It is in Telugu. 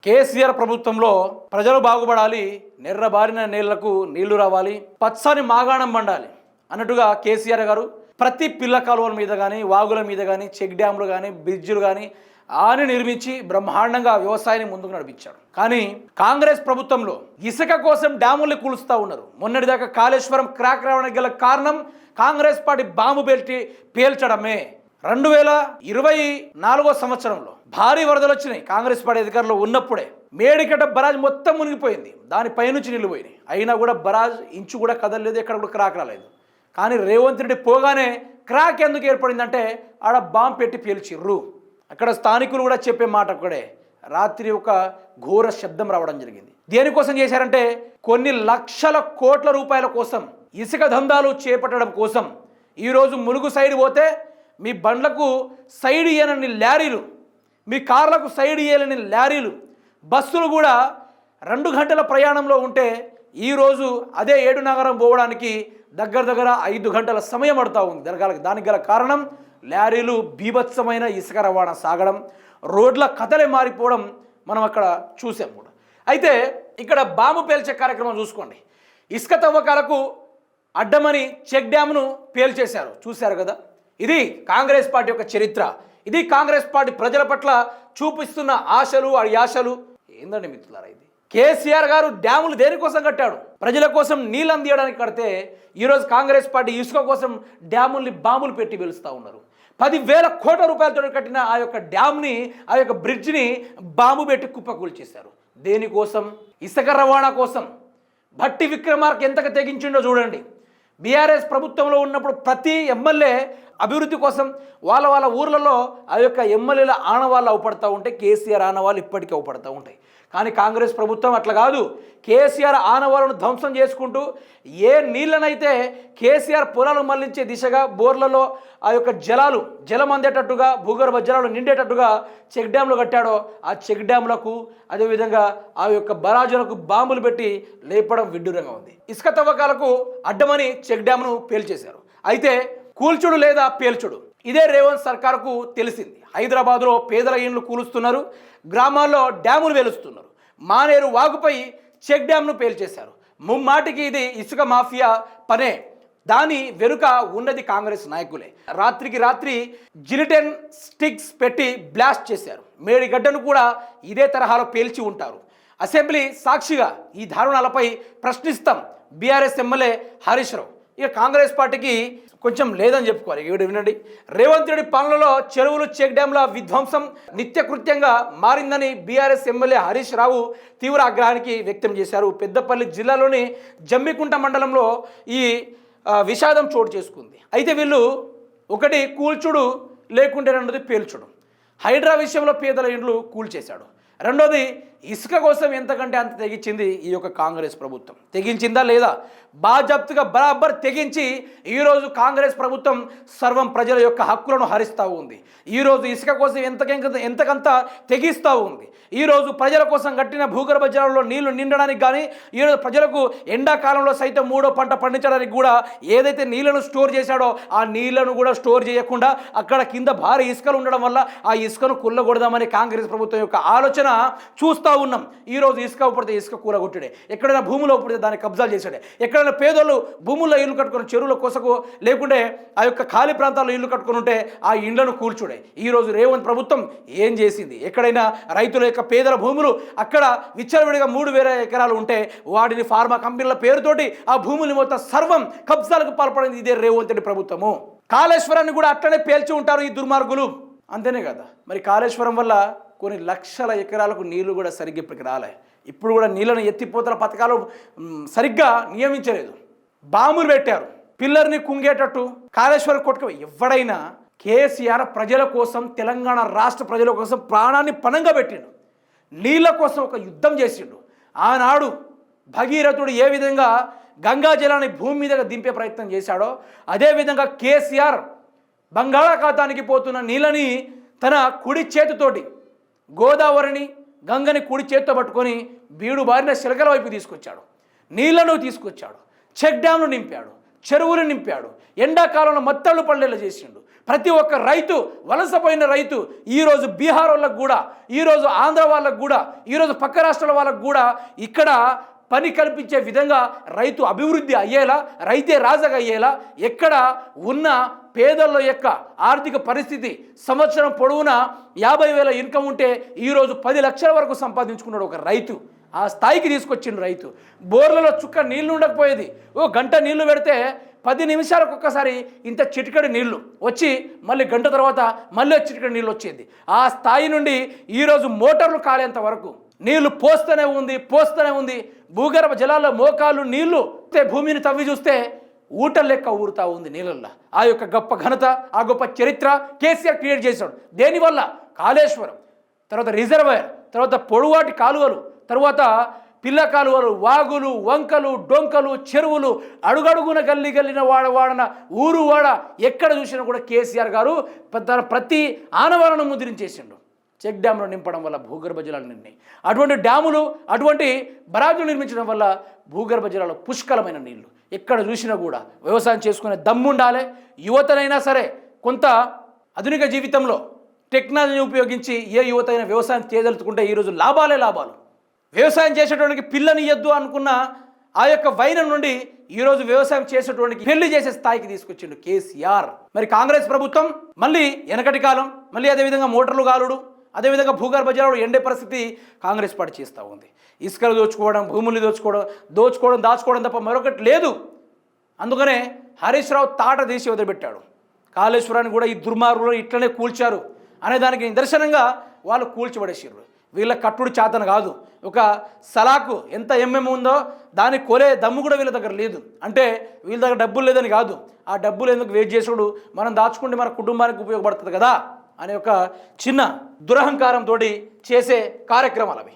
కేసీఆర్ ప్రభుత్వంలో ప్రజలు బాగుపడాలి, నెర్రబారిన నీళ్లకు నీళ్లు రావాలి, పచ్చని మాగాణం పండాలి అన్నట్టుగా కేసీఆర్ గారు ప్రతి పిల్ల కాలువల మీద కానీ, వాగుల మీద కానీ, చెక్ డ్యామ్లు కానీ, బ్రిడ్జిలు కానీ ఆని నిర్మించి బ్రహ్మాండంగా వ్యవసాయాన్ని ముందుకు నడిపించాడు. కానీ కాంగ్రెస్ ప్రభుత్వంలో ఇసుక కోసం డ్యాముల్ని కూలుస్తూ ఉన్నారు. మొన్నటిదాకా కాళేశ్వరం క్రాక్ రావడానికి గల కారణం కాంగ్రెస్ పార్టీ బాంబు పేల్చడమే. 2024 సంవత్సరంలో భారీ వరదలు వచ్చినాయి. కాంగ్రెస్ పార్టీ అధికారంలో ఉన్నప్పుడే మేడికట్ట బరాజ్ మొత్తం మునిగిపోయింది, దానిపైనుంచి నీళ్లు పోయినాయి. అయినా కూడా బరాజ్ ఇంచు కూడా కదలలేదు, ఎక్కడ కూడా క్రాక్ రాలేదు. కానీ రేవంత్ రెడ్డి పోగానే క్రాక్ ఎందుకు ఏర్పడిందంటే ఆడ బాంబు పెట్టి పేల్చిర్రు. అక్కడ స్థానికులు కూడా చెప్పే మాట ఒక్కడే, రాత్రి ఒక ఘోర శబ్దం రావడం జరిగింది. దేనికోసం చేశారంటే కొన్ని లక్షల కోట్ల రూపాయల కోసం, ఇసుక దందాలు చేపట్టడం కోసం. ఈరోజు ములుగు సైడ్ పోతే మీ బండ్లకు సైడ్ ఇయ్యనని లారీలు, మీ కార్లకు సైడ్ ఇయ్యలేని లారీలు, బస్సులు కూడా 2 గంటల ప్రయాణంలో ఉంటే ఈరోజు అదే 7 నగరం పోవడానికి దగ్గర 5 గంటల సమయం పడుతూ ఉంది. దానికి గల కారణం లారీలు బీభత్సమైన ఇసుక రవాణా సాగడం, రోడ్ల కథలే మారిపోవడం మనం అక్కడ చూసాం కూడా. అయితే ఇక్కడ బాంబు పేల్చే కార్యక్రమం చూసుకోండి. ఇసుక తవ్వకాలకు అడ్డమని చెక్ డ్యామ్ను పేల్చేశారు, చూశారు కదా. ఇది కాంగ్రెస్ పార్టీ యొక్క చరిత్ర. ఇది కాంగ్రెస్ పార్టీ ప్రజల పట్ల చూపిస్తున్న ఆశలు, యాశలు. ఏందండి మిత్రులారా ఇది? కేసీఆర్ గారు డ్యాములు దేనికోసం కట్టాడు? ప్రజల కోసం నీళ్ళు అందియడానికి కడితే ఈరోజు కాంగ్రెస్ పార్టీ ఇసుక కోసం డ్యాముల్ని బాంబులు పెట్టి పిలుస్తూ ఉన్నారు. 10,000 కోట్ల రూపాయలతో కట్టిన ఆ యొక్క డ్యామ్ని, ఆ యొక్క బ్రిడ్జ్ని బాంబు పెట్టి కుప్పకూల్చేశారు. దేనికోసం? ఇసుక రవాణా కోసం. భట్టి విక్రమార్క ఎంతగా తెగించిండో చూడండి. బీఆర్ఎస్ ప్రభుత్వంలో ఉన్నప్పుడు ప్రతి ఎమ్మెల్యే అభివృద్ధి కోసం వాళ్ళ ఊర్లలో ఆ యొక్క ఎమ్మెల్యేల ఆనవాళ్ళు అవపడతా ఉంటే కేసీఆర్ ఆనవాళ్ళు ఇప్పటికీ అవపడతా ఉంటాయి. కానీ కాంగ్రెస్ ప్రభుత్వం అట్లా కాదు. కేసీఆర్ ఆనవాళ్ళను ధ్వంసం చేసుకుంటూ ఏ నీళ్ళనైతే కేసీఆర్ పొలాలు మళ్లించే దిశగా బోర్లలో ఆ యొక్క జలం అందేటట్టుగా, భూగర్భ జలాలు నిండేటట్టుగా చెక్ డ్యామ్లు కట్టాడో ఆ చెక్ డ్యామ్లకు, అదేవిధంగా ఆ యొక్క బరాజులకు బాంబులు పెట్టి లేపడం విడ్డూరంగా ఉంది. ఇసుక తవ్వకాలకు అడ్డమని చెక్ డ్యామ్ను పేల్చేశారు. అయితే కూల్చుడు లేదా పేల్చుడు, ఇదే రేవంత్ సర్కార్కు తెలిసింది. హైదరాబాద్లో పేదల ఇండ్లు కూలుస్తున్నారు, గ్రామాల్లో డ్యాములు వెలుస్తున్నారు. మానేరు వాగుపై చెక్ డ్యామ్ను పేల్చేశారు. ముమ్మాటికి ఇది ఇసుక మాఫియా పనే. దాని వెనుక ఉన్నది కాంగ్రెస్ నాయకులే. రాత్రికి రాత్రి జిలిటెన్ స్టిక్స్ పెట్టి బ్లాస్ట్ చేశారు. మేడిగడ్డను కూడా ఇదే తరహాలో పేల్చి ఉంటారు. అసెంబ్లీ సాక్షిగా ఈ దారుణాలపై ప్రశ్నిస్తాం బీఆర్ఎస్ ఎమ్మెల్యే హరీష్ రావు. ఇక కాంగ్రెస్ పార్టీకి కొంచెం లేదని చెప్పుకోవాలి. ఇక్కడ వినండి, రేవంత్ రెడ్డి పాలనలో చెరువులు, చెక్ డ్యాంల విధ్వంసం నిత్యకృత్యంగా మారిందని బీఆర్ఎస్ ఎమ్మెల్యే హరీష్ రావు తీవ్ర ఆగ్రహానికి వ్యక్తం చేశారు. పెద్దపల్లి జిల్లాలోని జమ్మికుంట మండలంలో ఈ విషాదం చోటు చేసుకుంది. అయితే వీళ్ళు ఒకటి కూల్చుడు, లేకుంటే రెండోది పేల్చుడు. హైడ్రా విషయంలో పేదల ఇండ్లు కూల్చేశాడు. రెండోది ఇసుక కోసం ఎంతకంటే అంత తెగించింది ఈ యొక్క కాంగ్రెస్ ప్రభుత్వం. తెగించిందా లేదా? బాజాప్తుగా బరాబర్ తెగించి ఈరోజు కాంగ్రెస్ ప్రభుత్వం సర్వం ప్రజల యొక్క హక్కులను హరిస్తూ ఉంది. ఈరోజు ఇసుక కోసం ఎంతకంత తెగిస్తూ ఉంది. ఈరోజు ప్రజల కోసం కట్టిన భూగర్భ జలాల్లో నీళ్లు నిండడానికి కానీ, ఈరోజు ప్రజలకు ఎండాకాలంలో సైతం 3వ పంట పండించడానికి కూడా ఏదైతే నీళ్లను స్టోర్ చేశాడో ఆ నీళ్లను కూడా స్టోర్ చేయకుండా అక్కడ కింద భారీ ఇసుకలు ఉండడం వల్ల ఆ ఇసుకను కుల్లగొడదామని కాంగ్రెస్ ప్రభుత్వం యొక్క ఆలోచన చూస్తూ ఉన్నాం. ఈరోజు ఇసుక పడితే ఇసుక కూలగొట్టుడే, ఎక్కడైనా భూమిలో పడితే దాన్ని కబ్జాలు చేశాడే, ఎక్కడైనా పేదోళ్ళు భూముల్లో ఇల్లు కట్టుకుని చెరువుల కొసకు, లేకుంటే ఆ యొక్క ఖాళీ ప్రాంతాల్లో ఇల్లు కట్టుకుని ఉంటే ఆ ఇండ్లను కూల్చుడే. ఈరోజు రేవంత్ ప్రభుత్వం ఏం చేసింది? ఎక్కడైనా రైతుల యొక్క పేదల భూములు అక్కడ విచ్చలవిడిగా 3,000 ఎకరాలు ఉంటే వాటిని ఫార్మా కంపెనీల పేరుతోటి ఆ భూముల్ని మొత్తం సర్వం కబ్జాలకు పాల్పడింది ఇదే రేవంత్ రెడ్డి ప్రభుత్వము. కాళేశ్వరాన్ని కూడా అట్లనే పేల్చి ఉంటారు ఈ దుర్మార్గులు. అంతేనే కదా మరి, కాళేశ్వరం వల్ల కొన్ని లక్షల ఎకరాలకు నీళ్లు కూడా సరిగ్గా ఇప్పటికి రాలే. ఇప్పుడు కూడా నీళ్ళను ఎత్తిపోతల పథకాలు సరిగ్గా నియమించలేదు. బాంబులు పెట్టారు, పిల్లర్ని కుంగేటట్టు కాళేశ్వరం కొట్టుకు. ఎవడైనా కేసీఆర్ ప్రజల కోసం, తెలంగాణ రాష్ట్ర ప్రజల కోసం ప్రాణాన్ని పణంగా పెట్టిండు. నీళ్ళ కోసం ఒక యుద్ధం చేసిండు. ఆనాడు భగీరథుడు ఏ విధంగా గంగా జలాన్ని భూమి మీద దింపే ప్రయత్నం చేశాడో అదేవిధంగా కేసీఆర్ బంగాళాఖాతానికి పోతున్న నీళ్ళని తన కుడి చేతితోటి గోదావరిని, గంగని కుడి చేతితో పట్టుకొని బీడు బారిన శిలకల వైపు తీసుకొచ్చాడు. నీళ్లను తీసుకొచ్చాడు, చెక్ డ్యామ్లు నింపాడు, చెరువులు నింపాడు, ఎండాకాలంలో మత్తళ్ళు పళ్ళేలా చేసిండు. ప్రతి ఒక్క రైతు, వలసపోయిన రైతు, ఈరోజు బీహార్ వాళ్ళకు కూడా, ఈరోజు ఆంధ్ర వాళ్ళకు కూడా, ఈరోజు పక్క రాష్ట్రాల వాళ్ళకు కూడా ఇక్కడ పని కల్పించే విధంగా రైతు అభివృద్ధి అయ్యేలా, రైతే రాజుగా అయ్యేలా, ఎక్కడ ఉన్న పేదల యొక్క ఆర్థిక పరిస్థితి సంవత్సరం పొడవునా 50,000 ఇన్కమ్ ఉంటే ఈరోజు 10 లక్షల వరకు సంపాదించుకున్నాడు ఒక రైతు. ఆ స్థాయికి తీసుకొచ్చిన రైతు. బోర్లలో చుక్క నీళ్లు ఉండకపోయేది, ఓ గంట నీళ్లు పెడితే 10 నిమిషాలకు ఒక్కసారి ఇంత చిటికడి నీళ్లు వచ్చి మళ్ళీ గంట తర్వాత మళ్ళీ చిటికడి నీళ్ళు వచ్చేది. ఆ స్థాయి నుండి ఈరోజు మోటార్లు కాలేంత వరకు నీళ్లు పోస్తూనే ఉంది. భూగర్భ జలాల్లో మోకాళ్ళు నీళ్లు భూమిని తవ్వి చూస్తే ఊట లెక్క ఊరుతా ఉంది నీళ్ళల్లో. ఆ యొక్క గొప్ప ఘనత, ఆ గొప్ప చరిత్ర కేసీఆర్ క్రియేట్ చేశాడు. దేనివల్ల? కాళేశ్వరం, తర్వాత రిజర్వాయర్, తర్వాత పొడవాటి కాలువలు, తర్వాత పిల్ల కాలువలు, వాగులు, వంకలు, డొంకలు, చెరువులు, అడుగడుగున గల్లిన వాడన ఊరు వాడ ఎక్కడ చూసినా కూడా కేసీఆర్ గారు ప్రతి ఆనవాలను ముద్రించేసిండు. చెక్ డ్యామ్లు నింపడం వల్ల భూగర్భ జలాలు నిండి, అటువంటి డ్యాములు, అటువంటి బరాజులు నిర్మించడం వల్ల భూగర్భ జలాలు పుష్కలమైన నీళ్లు. ఎక్కడ చూసినా కూడా వ్యవసాయం చేసుకునే దమ్ముండాలి. యువతనైనా సరే కొంత ఆధునిక జీవితంలో టెక్నాలజీని ఉపయోగించి ఏ యువతైనా వ్యవసాయం చేయదలుచుకుంటే ఈరోజు లాభాలే లాభాలు. వ్యవసాయం చేసేటోనికి పిల్లనియద్దు అనుకున్న ఆ యొక్క వైనం నుండి ఈరోజు వ్యవసాయం చేసేటోనికి పెళ్లి చేసే స్థాయికి తీసుకొచ్చిండు కేసీఆర్. మరి కాంగ్రెస్ ప్రభుత్వం మళ్ళీ వెనకటి కాలం, మళ్ళీ అదేవిధంగా మోటార్లు గాలుడు, అదేవిధంగా భూగర్భ జలాలు ఎండే పరిస్థితి కాంగ్రెస్ పార్టీ చేస్తూ ఉంది. ఇసుకలు దోచుకోవడం, భూములు దాచుకోవడం తప్ప మరొకటి లేదు. అందుకనే హరీష్ రావు తాట తీసి వదిలిపెట్టాడు. కాళేశ్వరాన్ని కూడా ఈ దుర్మార్గులు ఇట్లనే కూల్చారు అనే దానికి నిదర్శనంగా వాళ్ళు కూల్చిపడేసారు. వీళ్ళ కట్టుడు చేతన కాదు. ఒక సలాకు ఎంత ఉందో దాన్ని కొలే దమ్ము కూడా వీళ్ళ దగ్గర లేదు. అంటే వీళ్ళ దగ్గర డబ్బులు లేదని కాదు, ఆ డబ్బులు ఎందుకు వేస్ట్ చేసుడు, మనం దాచుకుంటే మన కుటుంబానికి ఉపయోగపడుతుంది కదా అనే ఒక చిన్న దురహంకారంతో చేసే కార్యక్రమాలు అవి.